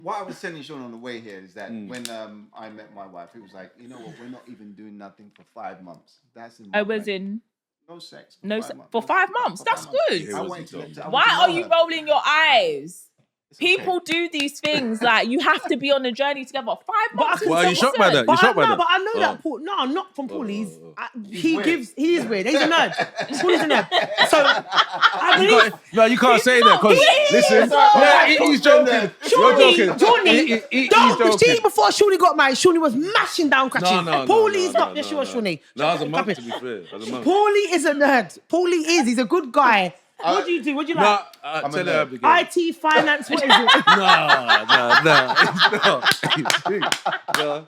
What I was telling Sean on the way here is that when I met my wife, it was like, you know what, we're not even doing nothing for 5 months. That's in my brain. No sex for 5 months. For 5 months. That's good. Why are you rolling your eyes? People okay. do these things like you have to be on a journey together. 5 months. Well, you shocked by that? You shocked by that? But I know that Paul. No, not from Paul. He is weird. He's a nerd. Paul is a nerd. So I believe. You can't say that because listen, he's joking. You're joking. He's joking. See, before Shawnee got married, Shawnee was mashing down Catching. Paulie's not this year, Shawnee. No, that was a month to be fair. Paulie is a nerd. Paulie is. He's a good guy. What do you do? What do you like? Tell her IT, finance, what is it? No.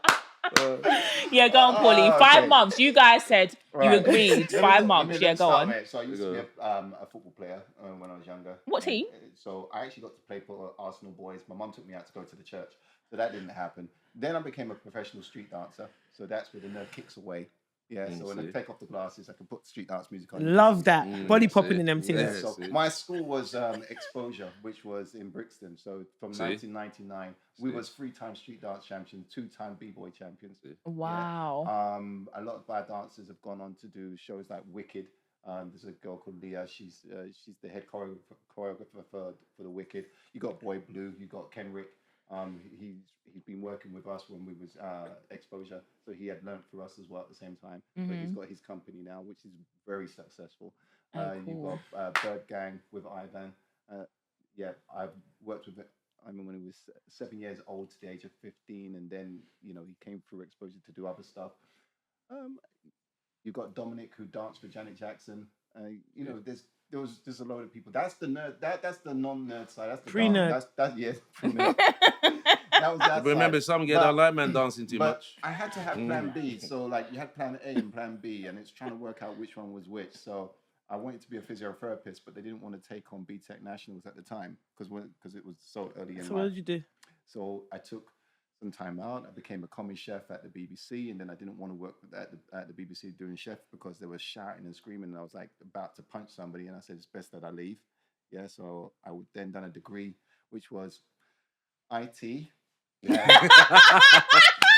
Yeah, go on, Paulie. 5 months. You guys said you agreed. 5 months. Yeah, go on. So I used to be a football player when I was younger. What team? So I actually got to play for Arsenal boys. My mum took me out to go to the church, so that didn't happen. Then I became a professional street dancer. So that's where the nerd kicks away. Yeah, so when I take off the glasses, I can put street dance music on. Love that. Body popping in them things. Yeah, so my school was Exposure, which was in Brixton. So from 1999, we was 3-time street dance champions, 2-time b-boy champions. Wow. Yeah. A lot of our dancers have gone on to do shows like Wicked. There's a girl called Leah. She's the head choreographer for the Wicked. You got Boy Blue. You got Kenrick. He's been working with us when we was Exposure, so he had learned through us as well at the same time. But he's got his company now, which is very successful. Cool. You've got Bird Gang with Ivan. I've worked with Ivan when he was 7 years old to the age of 15, and then he came through Exposure to do other stuff. You've got Dominic who danced for Janet Jackson. There's a load of people. That's the nerd. That's the non-nerd side. That's the pre-nerd. Pre-nerd. That was remember, some get don't like men dancing too much. I had to have plan B. So like you had plan A and plan B, and it's trying to work out which one was which. So I wanted to be a physiotherapist, but they didn't want to take on BTEC Nationals at the time because it was so early in life. So what did you do? So I took some time out. I became a commis chef at the BBC, and then I didn't want to work at the BBC doing chef because they were shouting and screaming, and I was like about to punch somebody, and I said it's best that I leave. Yeah, so I would then done a degree, which was IT. Yeah.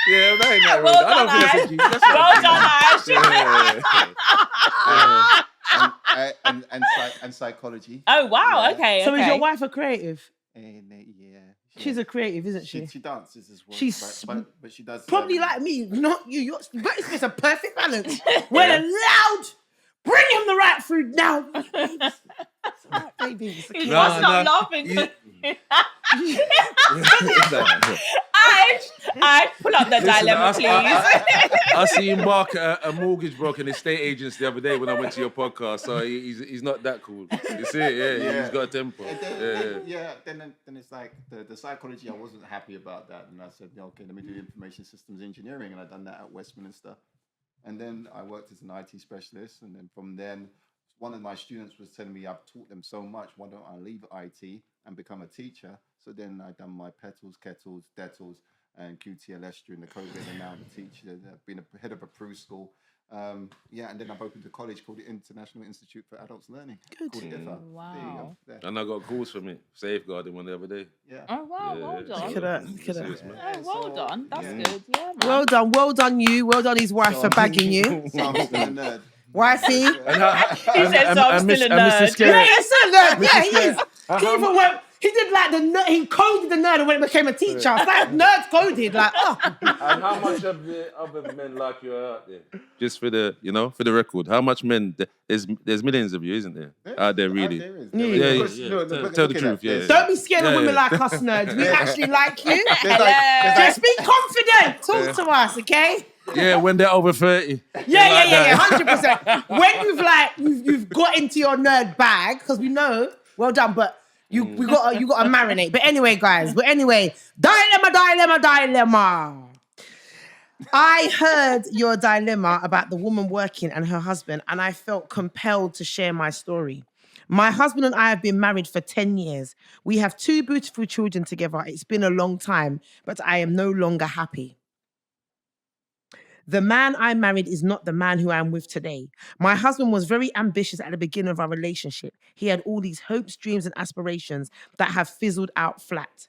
Yeah, that ain't that Well I don't done, think that's Well done, Ash. And psychology. Oh wow! Okay. So is your wife a creative? Yeah. She's a creative, isn't she? She dances as well. She's but she does probably like me, not you. It's a perfect balance. When allowed, bring him the right food now. It's all right, baby. He's not laughing. I pull up the dilemma, please. I see him bark a mortgage broker in estate agents the other day when I went to your podcast. So he's not that cool. You see it? Yeah. He's got a temper. Then it's like the psychology. I wasn't happy about that, and I said, okay, let me do information systems engineering, and I done that at Westminster, and then I worked as an IT specialist, and then from then. One of my students was telling me I've taught them so much, why don't I leave IT and become a teacher? So then I done my petals, kettles, detals, and QTLS during the COVID, and now I'm a teacher. I've been a head of a Peru school. And then I've opened a college called the International Institute for Adults Learning. Good. Wow. And I got calls from it, safeguarding one the other day. Yeah. Oh wow, well done. Look at that. Oh, well done. That's good. Yeah, man. Well done you. Well done his wife for bagging you. So I'm still a nerd. Wifey. He said so. I'm still a nerd. Yeah, he's still a nerd. Yeah, he is. He did like the nerd. He coded the nerd and when it became a teacher. It's like nerds coded. Like, And how much of the other men like you are out there? Just for the, for the record, how much men? There's millions of you, isn't there? Out there, really. Tell the truth. Yeah. Don't be scared of women like us, nerds. We actually like you. Just be confident. Talk to us, okay? Yeah, when they're over 30. Yeah, 100%. When you've got into your nerd bag, because we know, well done, but you got to marinate. But anyway, guys. Dilemma. I heard your dilemma about the woman working and her husband, and I felt compelled to share my story. My husband and I have been married for 10 years. We have 2 beautiful children together. It's been a long time, but I am no longer happy. The man I married is not the man who I am with today. My husband was very ambitious at the beginning of our relationship. He had all these hopes, dreams, and aspirations that have fizzled out flat.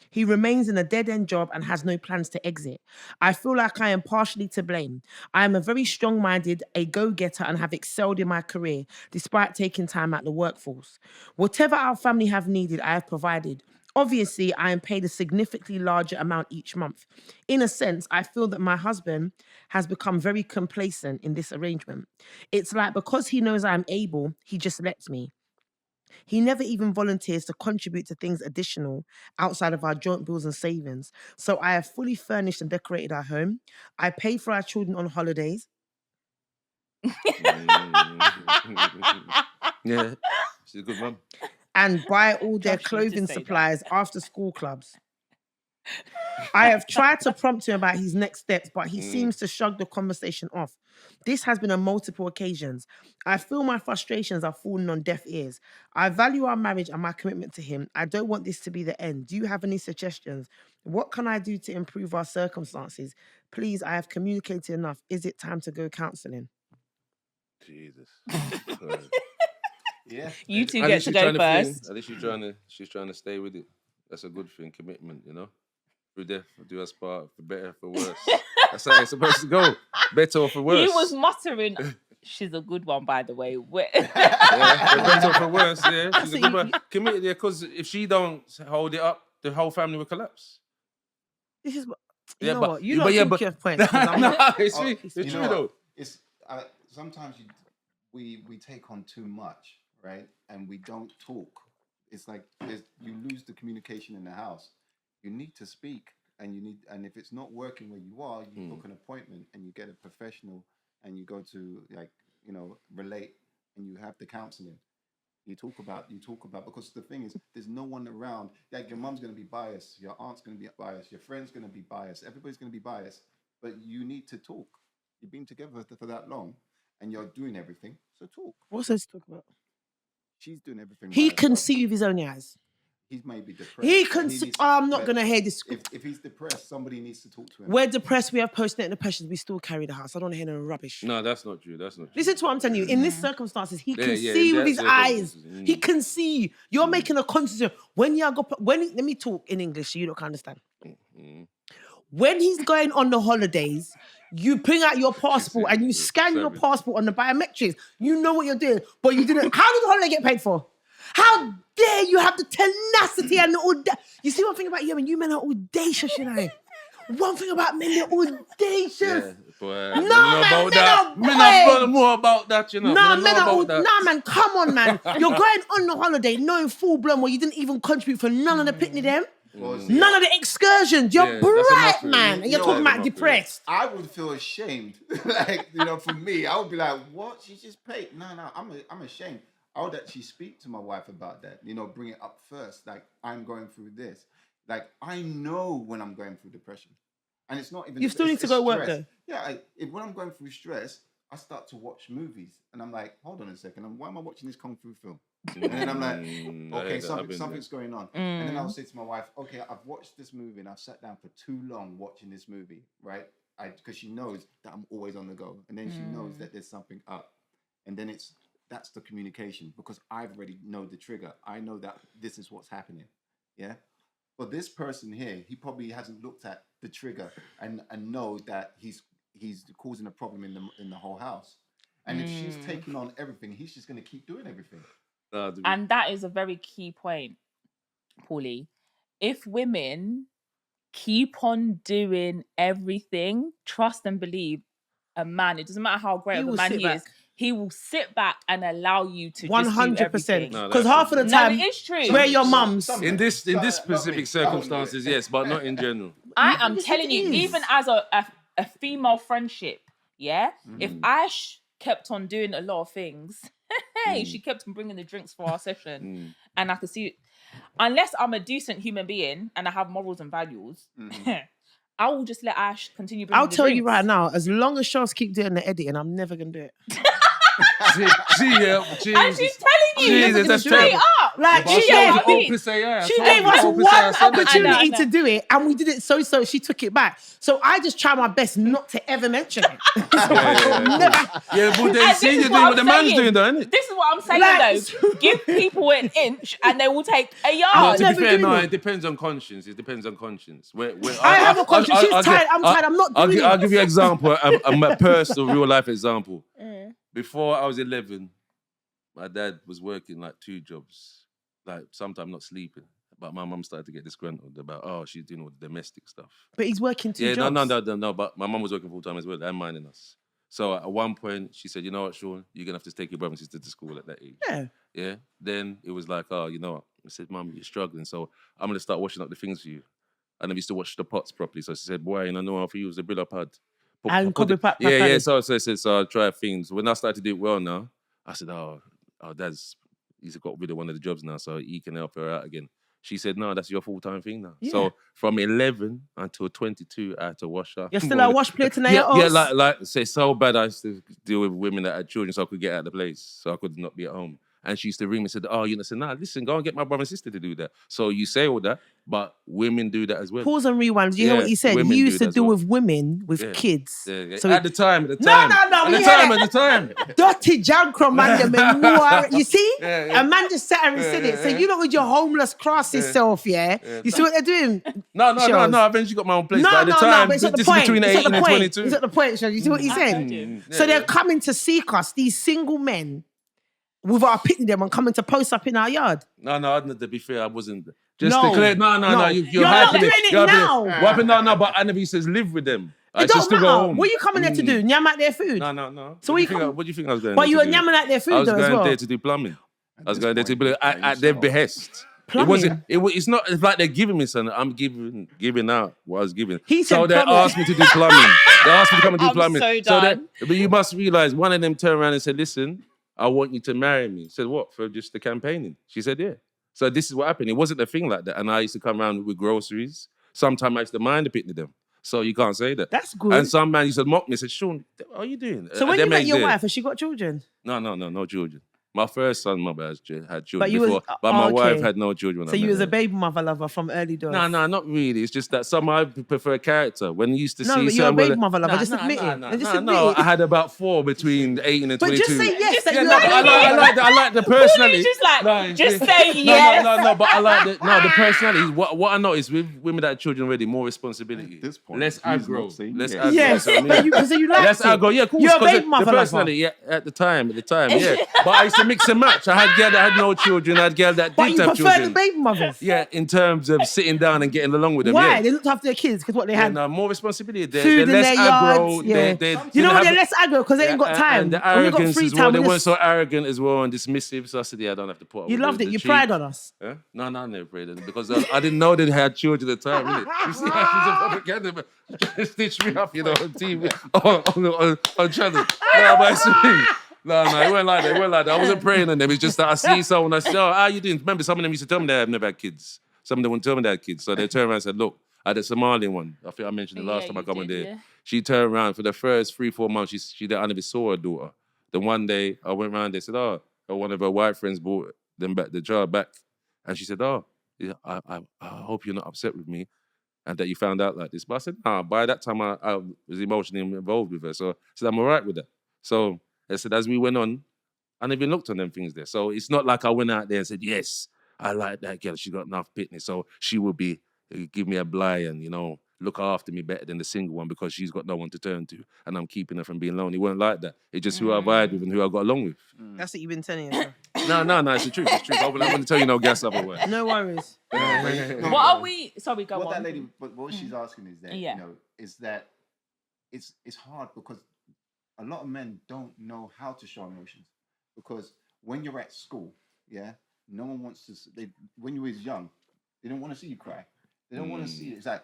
He remains in a dead-end job and has no plans to exit. I feel like I am partially to blame. I am a very strong-minded, a go-getter, and have excelled in my career despite taking time out the workforce. Whatever our family have needed, I have provided. Obviously, I am paid a significantly larger amount each month. In a sense, I feel that my husband has become very complacent in this arrangement. It's like because he knows I'm able, he just lets me. He never even volunteers to contribute to things additional outside of our joint bills and savings. So I have fully furnished and decorated our home. I pay for our children on holidays. Yeah, she's a good mum. And buy all their Josh, you clothing just say supplies after school clubs. I have tried to prompt him about his next steps, but he seems to shrug the conversation off. This has been on multiple occasions. I feel my frustrations are falling on deaf ears. I value our marriage and my commitment to him. I don't want this to be the end. Do you have any suggestions? What can I do to improve our circumstances? Please, I have communicated enough. Is it time to go counselling? Jesus. Yeah. You two At get least to she's go trying first. At least she's trying to stay with it. That's a good thing, commitment, you know? Through death, do us part, for better, for worse. That's how it's supposed to go. Better or for worse. He was muttering. She's a good one, by the way. Yeah, for better or for worse, yeah. She's a good one. Committed, yeah, because if she don't hold it up, the whole family will collapse. This is what... Yeah, know but- what? You but- don't yeah, talk but- your points. 'Cause I'm No, not... it's Oh, true you know though. what? It's sometimes we take on too much, right? And we don't talk. It's like you lose the communication in the house. You need to speak, and if it's not working where you are, you book an appointment and you get a professional, and you go to relate, and you have the counselling. You talk about because the thing is, there's no one around. Like your mum's gonna be biased, your aunt's gonna be biased, your friend's gonna be biased, everybody's gonna be biased. But you need to talk. You've been together for that long, and you're doing everything. So talk. What's this to talk about? She's doing everything. He by can herself. see with his own eyes. He's maybe depressed. He but can see... needs- I'm not but going to hear this. If he's depressed, somebody needs to talk to him. We're depressed. We have postnatal depression. We still carry the house. I don't want to hear no rubbish. No, that's not true. That's not true. Listen to what I'm telling you. In these circumstances, he can Yeah, see in with that his eyes. circumstances, He can see. You're making a conscious... Let me talk in English so you don't understand. When he's going on the holidays, you bring out your passport and you scan your passport on the biometrics. You know what you're doing, but you didn't. How did the holiday get paid for? How dare you have the tenacity and the audacity? You see one thing about you, and you men are audacious, you know. One thing about men, they're audacious. Yeah, boy. No, Men man, about men that. are Men boys. have more about that, you know. Nah, Men men know are about that. nah, man, come on, man. You're going on the holiday knowing full blown where you didn't even contribute for none of the picnic them. None of the excursions. You're Yeah, that's bright, enough, man. And you're know talking what? about depressed. I would feel ashamed. For me, I would be like, "What? She just paid?" No, I'm ashamed. I would actually speak to my wife about that. Bring it up first. Like, I'm going through this. Like, I know when I'm going through depression, and it's not even. You still need to go work stress. though. Yeah, when I'm going through stress, I start to watch movies, and I'm like, hold on a second, why am I watching this kung fu film? And then I'm like, okay, something's going on. And then I'll say to my wife, okay, I've watched this movie and I've sat down for too long watching this movie, right? Because she knows that I'm always on the go. And then she knows that there's something up. And then that's the communication, because I've already know the trigger. I know that this is what's happening. Yeah. But this person here, he probably hasn't looked at the trigger and knows that he's causing a problem in the whole house. And if she's taking on everything, he's just going to keep doing everything. And that is a very key point, Paulie. If women keep on doing everything, trust and believe a man, it doesn't matter how great of a man he is, he will sit back and allow you to 100%. Because half of the time, it is true. we're your mums. In this specific circumstances, yes, but not in general. I am telling you, even as a female friendship, yeah, if Ash kept on doing a lot of things, she kept on bringing the drinks for our session, and I could see, unless I'm a decent human being and I have morals and values, I will just let Ash continue bringing I'll the tell you drinks. right now, as long as Charles keep doing the editing, I'm never going to do it. See, And she's telling you Jesus, that's straight terrible. up. Like she Yeah, gave, but I mean, she gave us one opportunity know. to do it, and we did it so she took it back. So I just try my best not to ever mention it. Yeah, but they And see this you is doing what the man's saying. doing, though, isn't it? This is what I'm saying, Like- though. Give people an inch and they will take a No, yard. to never be fair, doing no, it. it depends on conscience. It depends on conscience. I have a conscience. She's tired. I'm tired. I'm not doing it. I'll give you an example, a personal, real life example. Before I was 11, my dad was working like 2 jobs, like sometimes not sleeping. But my mum started to get disgruntled about, she's doing all the domestic stuff. But he's working 2 jobs. No. But my mum was working full time as well and minding us. So at one point, she said, you know what, Sean, you're going to have to take your brother and sister to school at that age. Yeah. Then it was like, you know what? I said, Mum, you're struggling. So I'm going to start washing up the things for you. And I used to wash the pots properly. So she said, boy, you know how for you was a bill up pad. So I said, so I'll try things. When I started to do it well now, I said, he's got rid of one of the jobs now, so he can help her out again. She said, no, that's your full-time thing now. Yeah. So from 11 until 22, I had to wash her. You're still a wash plate in your house? Yeah, like say so bad I used to deal with women that had children so I could get out of the place, so I could not be at home. And she used to ring me and said, you know, I said, nah, listen, go and get my brother and sister to do that. So you say all that, but women do that as well. Pause and rewind. Do you hear what he said? He used to deal with women with kids. Yeah. So at the time. No. At the time. Dirty jankro man. You see? A man just sat and said it. So you know with your homeless classy self, You see what they're doing? No. I've eventually got my own place. But at the time, but it's not the this point. is between 18 and 22. It's not the point, Sean. You see what he's saying? So they're coming to seek us, these single men, without picking them and coming to post up in our yard. No, to be fair, I wasn't. No. Declare, no. You're not hyping doing it now. What happened? No, but I never says live with them. It don't matter. What are you coming there to do? Nyam out their food? No. So what do you think I was going but there you were to do? nyamming out their food though as well? I was going there to do plumbing. I was going there to do at their behest. Plumbing? It's not it's like they're giving me something. I'm giving out what I was giving. So they asked me to do plumbing. They asked me to come and do plumbing. So done. But you must realize one of them turned around and said, listen, I want you to marry me. I said, what? For just the campaigning? She said, yeah. So this is what happened. It wasn't a thing like that. And I used to come around with groceries. Sometimes I used to mind the picnic them. So you can't say that. That's good. And some man used to mock me and said, Sean, what are you doing? So when you met your wife, has she got children? No children. My first son, mother had children But before, but my wife had no children. So you was a baby mother lover from early doors? No, not really. It's just that some I prefer character. When you used to see... No, but you're a baby mother lover. Just admit it. No, I had about 4 between 18 and 22. But just say yes. I like the personality. Just say yes. No, but I like the personality. What I noticed with women that have children already, more responsibility. At this point, less aggro. Yes, so you like less aggro. Yeah, cool. You're a baby mother the personality, yeah, at the time, yeah. But I used to mix and match. I had girl that had no children. I had girl that did have children. But you prefer the baby mothers? Yeah, in terms of sitting down and getting along with them. Why? Yeah. They looked after their kids because what they had. No, more responsibility. They're less aggro. You know what? They're less aggro because they ain't got time. And the arrogance as well. They weren't so arrogant as well and dismissive. So I said, I don't have to put up with you loved it. You pride on us. Yeah? No, I never prayed on it because I didn't know they had children at the time. Really. You see how she's a propaganda, but stitch me up, on TV, on channel. No, but it's me. No, it wasn't like that. I wasn't praying on them. It's just that I see someone, I said, how you doing? Remember, some of them used to tell me they have never had kids. Some of them wouldn't tell me they had kids. So they turned around and said, look, I had a Somalian one. I think I mentioned the last time I come on there. Yeah. She turned around for the first 3-4 months, she never saw her daughter. Then one day, I went around there and said, one of her white friends brought them back, the jar back. And she said, I hope you're not upset with me and that you found out like this. But I said, by that time, I was emotionally involved with her. So I said, I'm all right with that. So I said, as we went on, I never even looked on them things there. So it's not like I went out there and said, yes, I like that girl. She got enough fitness. So she will give me a bly and, look after me better than the single one because she's got no one to turn to and I'm keeping her from being lonely. It weren't like that. It's just who I vibe with and who I got along with. That's what you've been telling yourself. No, it's the truth. I wouldn't want to tell you no gas otherwise. No worries. What are we... Sorry, go on. What that lady... But what she's asking is that, is that it's hard because a lot of men don't know how to show emotions because when you're at school, no one wants to... when you was young, they don't want to see you cry. They don't want to see it. It's like,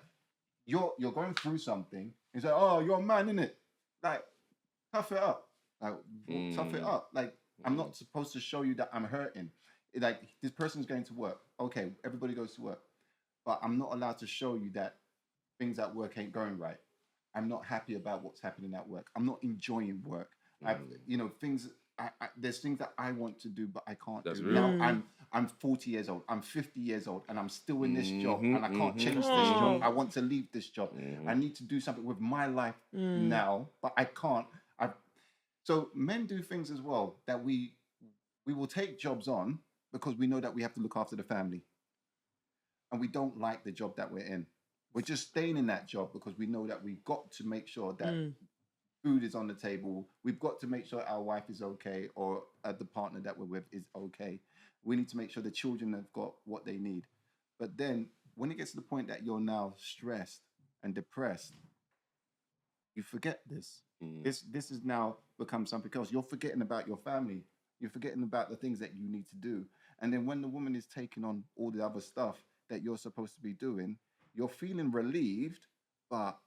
you're going through something. It's like, oh, you're a man, innit? Like, tough it up. Like, tough it up. Like, I'm not supposed to show you that I'm hurting. Like, this person's going to work. Okay, everybody goes to work. But I'm not allowed to show you that things at work ain't going right. I'm not happy about what's happening at work. I'm not enjoying work. Things... there's things that I want to do, but I can't do. Real. Now, I'm 40 years old, I'm 50 years old, and I'm still in this job, and I can't change this job. I want to leave this job. I need to do something with my life now, but I can't. So men do things as well that we will take jobs on because we know that we have to look after the family, and we don't like the job that we're in. We're just staying in that job because we know that we've got to make sure that food is on the table. We've got to make sure our wife is okay, or the partner that we're with is okay. We need to make sure the children have got what they need. But then when it gets to the point that you're now stressed and depressed, you forget this. This has now become something else. You're forgetting about your family. You're forgetting about the things that you need to do. And then when the woman is taking on all the other stuff that you're supposed to be doing, you're feeling relieved, but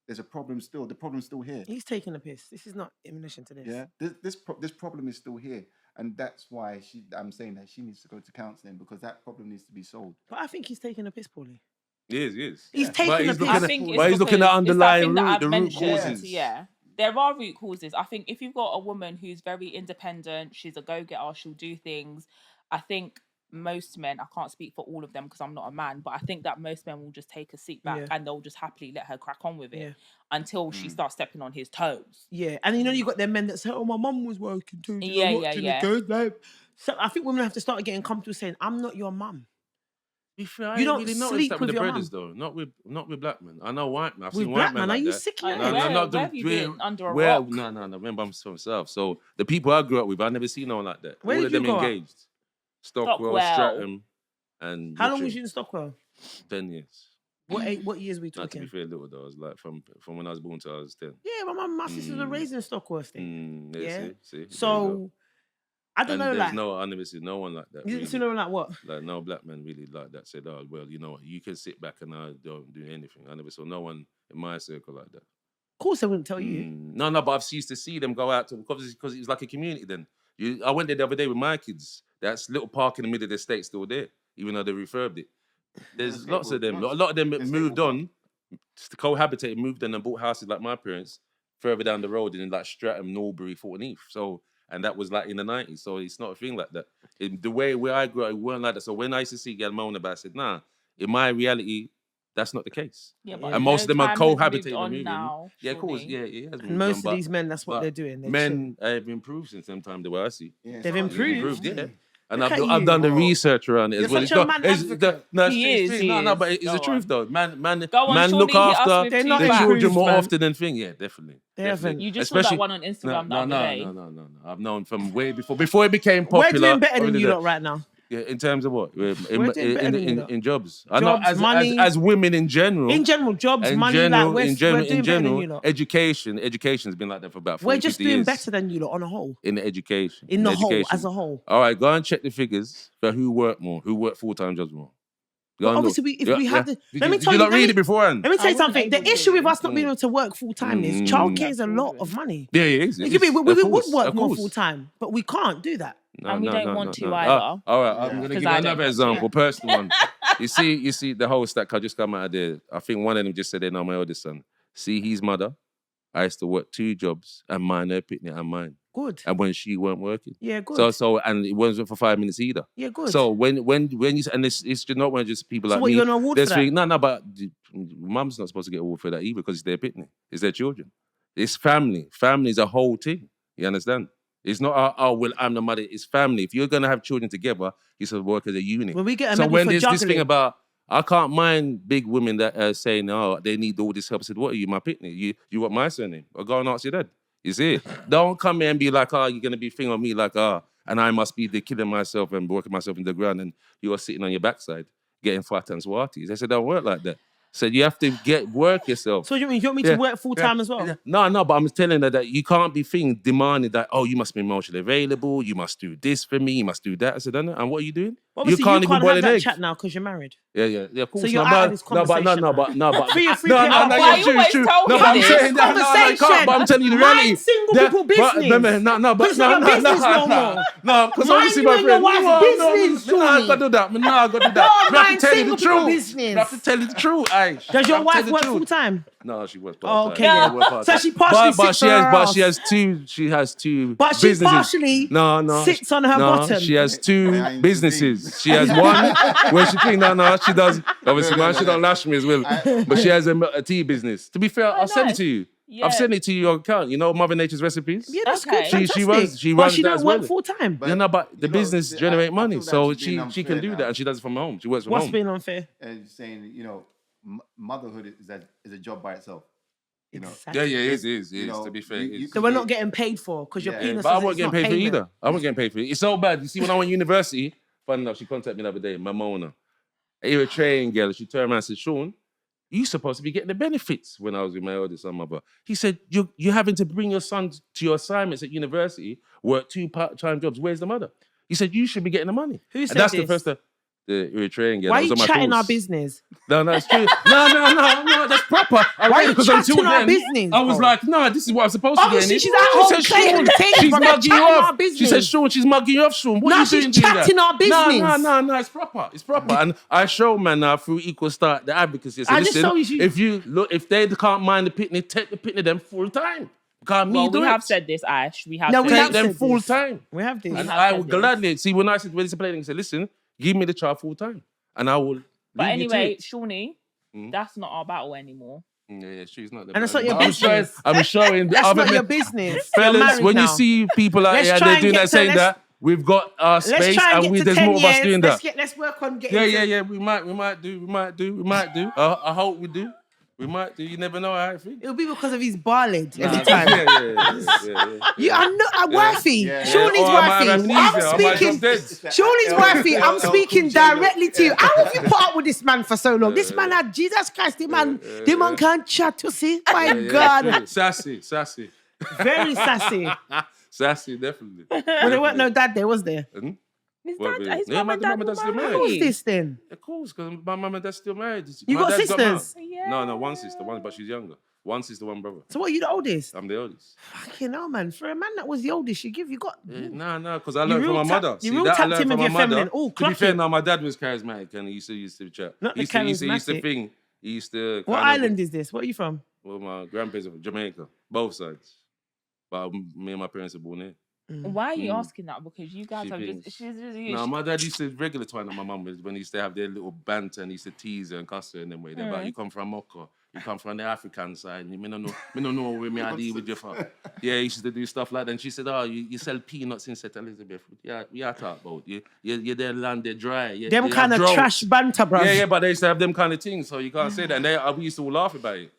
there's a problem still. The problem's still here. He's taking a piss. This is not in relation to this. Yeah, this problem is still here. And that's why I'm saying that she needs to go to counselling, because that problem needs to be solved. But I think he's taking a piss, Paulie. He is. He's taking a piss. I think it's but he's looking at because underlying it's that thing that the I've root mentioned. causes. Yeah. There are root causes. I think if you've got a woman who's very independent, she's a go-getter, she'll do things. I think most men, I can't speak for all of them because I'm not a man, but I think that most men will just take a seat back and they'll just happily let her crack on with it until she starts stepping on his toes. Yeah, and you got them men that say, "Oh, my mum was working too." Yeah. So I think women have to start getting comfortable saying, "I'm not your mum." You don't really notice sleep that with with the your brothers though. Not with black men. I know white men. I've With seen black white men man, like are you that. sick? Where have you been? Under a rock? No. Remember, I'm from South. So the people I grew up with, I never seen no one like that. Where All did of them you grow up? engaged. Stockwell, Stratham, and How long Richmond. was you in Stockwell? 10 years. What years are we Not to be talking? fair, little though. I was like from when I was born till I was 10. Yeah, my sisters were raised in Stockwell. Yeah. See, So I don't know. Like, I never seen no one like that. you didn't really. see no one like what? Like no black man really like that said, "Oh well, you know what? You can sit back and I don't do anything." I never saw no one in my circle like that. Of course, I wouldn't tell you. No, but I've used to see them go out to because it was like a community. Then I went there the other day with my kids. That's little park in the middle of the estate still there, even though they refurbed it. There's lots of them. A lot of them moved on, cohabitated, moved on and bought houses like my parents further down the road in like Stratham, Norbury, Fulton Heath. So. And that was like in the 90s, so it's not a thing like that. The way where I grew up, it weren't like that. So when I used to see girl moan about it, I said, nah, in my reality, that's not the case. Yeah, but and most of them are cohabitating on and moving. now, Yeah, of course, yeah, it has And most of these men, that's what they're doing. They're men have improved since them time, the way I see. Yeah, They've improved. Yeah. And Look at I've done the you. research around it as You're well. such a man advocate. He is. No, but it's Go the truth on. though. Man Go on, look Shawnee, hit us after with They're two not their facts. children more man. often than think. Yeah, definitely. They haven't. You just saw that one on Instagram the other day. No. I've known from way before it became We're popular. doing better than you lot right now. Yeah, in terms of what? We're doing better than you lot. In jobs. I know Jobs, money. as women in general. In general, jobs, in money, general, like we're doing better than you lot. education's been like that for about 40, We're just 50 doing years. better than you lot on a whole. In the education. In the whole, education. as a whole. All right, go and check the figures for who work more, who work full-time jobs more. Go and Obviously, look. if we have the... Did Let me you tell you... not read it beforehand? Let me tell you I wasn't something. The able issue to. with us not being able to work full-time is childcare is a lot of money. Yeah, it is. We would Of work more course. full-time, but we can't do that. And we don't want to either. All right, I'm going to 'Cause give you I don't another want example, personal one. You see the whole stack I just come out of there. I think one of them just said they know my oldest son. See his mother. I used to work 2 jobs and mind her picnic and mine. Good. And when she weren't working. Yeah, good. So and it wasn't for 5 minutes either. Yeah, good. So when you and it's just not when just people So like what, me. you got an award for that? No, but mum's not supposed to get an award for that either because it's their picnic. It's their children. It's family. Family is a whole thing. You understand? It's not, well, I'm the mother. It's family. If you're going to have children together, you're supposed to work as a unit. When we get a So medal when for there's this thing juggling- about, I can't mind big women that are saying, oh, they need all this help. I said, what are you, my picnic? You want my surname? Or go and ask your dad. You see? Don't come here and be like, oh, you're going to be thing on me like, and I must be the killing myself and working myself in the ground and you're sitting on your backside getting fat and swarties. I said, don't work like that. So you have to work yourself. So you want me to work full-time as well? No, but I'm telling her that you can't be demanding that, oh, you must be emotionally available, you must do this for me, you must do that. I said, no, and what are you doing? Obviously, you can't boil have an that egg. chat now because you're married. Yeah, of course. So you're out of this conversation No, but Free and free no, people. Why you always tell No, me but I'm this? saying that. No, you can't, but I'm telling you the Mind reality. single people business. No, but It's not your business no more. No, because Mind obviously you my and your friend. wife's business, No, I Shawnee. gotta do that. No, I gotta do Don't that. We have mind to tell you the single people truth. business. We have to tell you the truth. Aye. Does your I'm wife telling the work truth. full time? No, she works Oh, part-time. okay, yeah. She works part-time. So she partially sits on her ass. She has two But she businesses. partially sits on her bottom. She has May two I intervene? businesses. She has one where she thinks, she does. Obviously, man, she don't lash me as well. But she has a tea business. To be fair, I'll send it nice. to you. Yeah. I've sent it to your account. You know, Mother Nature's recipes. Yeah, that's Okay. good. She Fantastic. runs But she that don't as work well. full time. But, But the you know, business I generate feel money, that's so being she unfair can do now. that, and she does it from home. She works from What's home. being unfair? And saying, you know, motherhood is a job by itself. You know, Exactly. Yeah, it is. you know, To be fair, you- it you is. So we're not getting paid for because your Yeah. penis. But I says wasn't it's getting not paid for it payment. either. I wasn't getting paid for it. It's so bad. You see, when I went to university, funny enough, she contacted me the other day, Mamona, an Eritrean girl. She turned around and said, Sean, you supposed to be getting the benefits when I was with my oldest son, mother. He said, you're having to bring your son to your assignments at university, work 2 part-time jobs. Where's the mother? He said, you should be getting the money. Who And said that's this? the first time. The Eritrean girl. Why are that was you on my chatting our course. business? No, it's true. No, that's proper. I Why read you it because chatting until our then, business, I was bro? like, no, this is what I'm supposed to get. Obviously, in. she's at home She playing Sean, the thing, she's but mugging you chatting our off. She business. said, Sean, she's mugging you off, Sean. What No, are you she's doing that? chatting our business. No, it's proper. It's proper. And I show man now through Equal Start the advocacy. I said, I just listen, saw you- if they can't mind the picnic, take the picnic them full time. Can't me Well, do we it. have said this, Ash. We have No, said we Take have this. them said full this. time. We have this. And have I said would this. gladly see when I said when it's playing, he said, listen, give me the child full time. And I will But leave you to anyway, it. Shawnee, that's not our battle anymore. Yeah, she's not the And it's bad not your one. business. I'm showing the That's other not your men- business. You're fellas, married when now. you see people out Let's here, try they're and doing get that, to- saying let's- that we've got our Let's space try and get to there's 10 more years. of us doing that. Let's work on getting Yeah. We might do. I hope we do. We might do. You never know how I feel. It'll be because of his barlid every Nah, time. Yeah. You are not wifey. Yeah. Shawnee's Or I might have wifey. amnesia. I I'm might speaking. drop dead. Shawnee's wifey. I'm speaking directly to you. How have you put up with this man for so long? This man had Jesus Christ. The man can't chat. You see? My God, True. Sassy. very sassy. Sassy, definitely. But there weren't no dad there, was there? His What, dad, his yeah, mum and my dad mum and were dad's still married. How was this then? Of course, because my mum and dad's still married. You My got dad's sisters? married. No, one sister, but she's younger. One sister, one brother. So what? Are you the oldest? I'm the oldest. Fucking hell, man. For a man that was the oldest, you got. No, because I You learned from real my tap- mother. you See, real that I tapped learned in from with my your mother. feminine. Oh, To be clock fair, it. now my dad was charismatic and he used to chat. Not the he used to charismatic. think. He used to. What kind of- island is this? Where are you from? Well, my grandparents are from Jamaica, both sides. But me and my parents are born here. Why are you asking that? Because you guys She have thinks- just. She's just. No, my dad used to regular twine at my mum when they used to have their little banter and he used to tease her and cuss her and them way. They're like, you come from Mokka, you come from the African side, me don't know where me I deal with you for. Yeah, he used to do stuff like that. And she said, oh, you sell peanuts in St. Elizabeth. Yeah, we are talking about you there land there dry. Them you kind have of drought. trash banter, bro. Yeah, but they used to have them kind of things, so you can't say that. And we used to all laugh about it.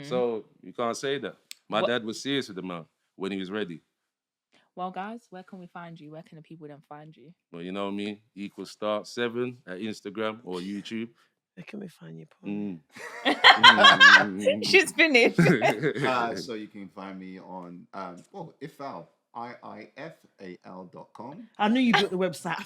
So you can't say that. My dad was serious with the man when he was ready. Well, guys, where can we find you? Where can the people then find you? Well, you know me, Equal Start 7 at Instagram or YouTube. Where can we find you, Paul? She's finished. So you can find me on Ifal, IIFAL.com. I knew you built the website.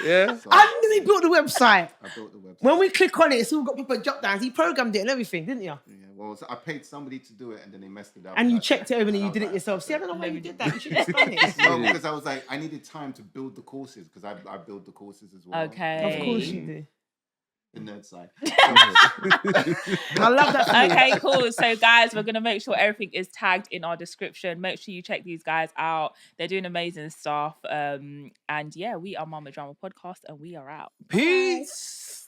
Yeah. So I knew he built the website. I built the website. When we click on it, it's all got proper drop downs. He programmed it and everything, didn't you? Yeah, well, so I paid somebody to do it and then they messed it up. And you I- checked it over and I you was did it like, yourself. See, I don't know why you did that. You should have done it. No, because I was like, I needed time to build the courses because I build the courses as well. Okay. Of course you do. The nerd side. I love that. for you. Okay, cool. So, guys, we're going to make sure everything is tagged in our description. Make sure you check these guys out. They're doing amazing stuff. And yeah, we are Mama Drama Podcast and we are out. Peace.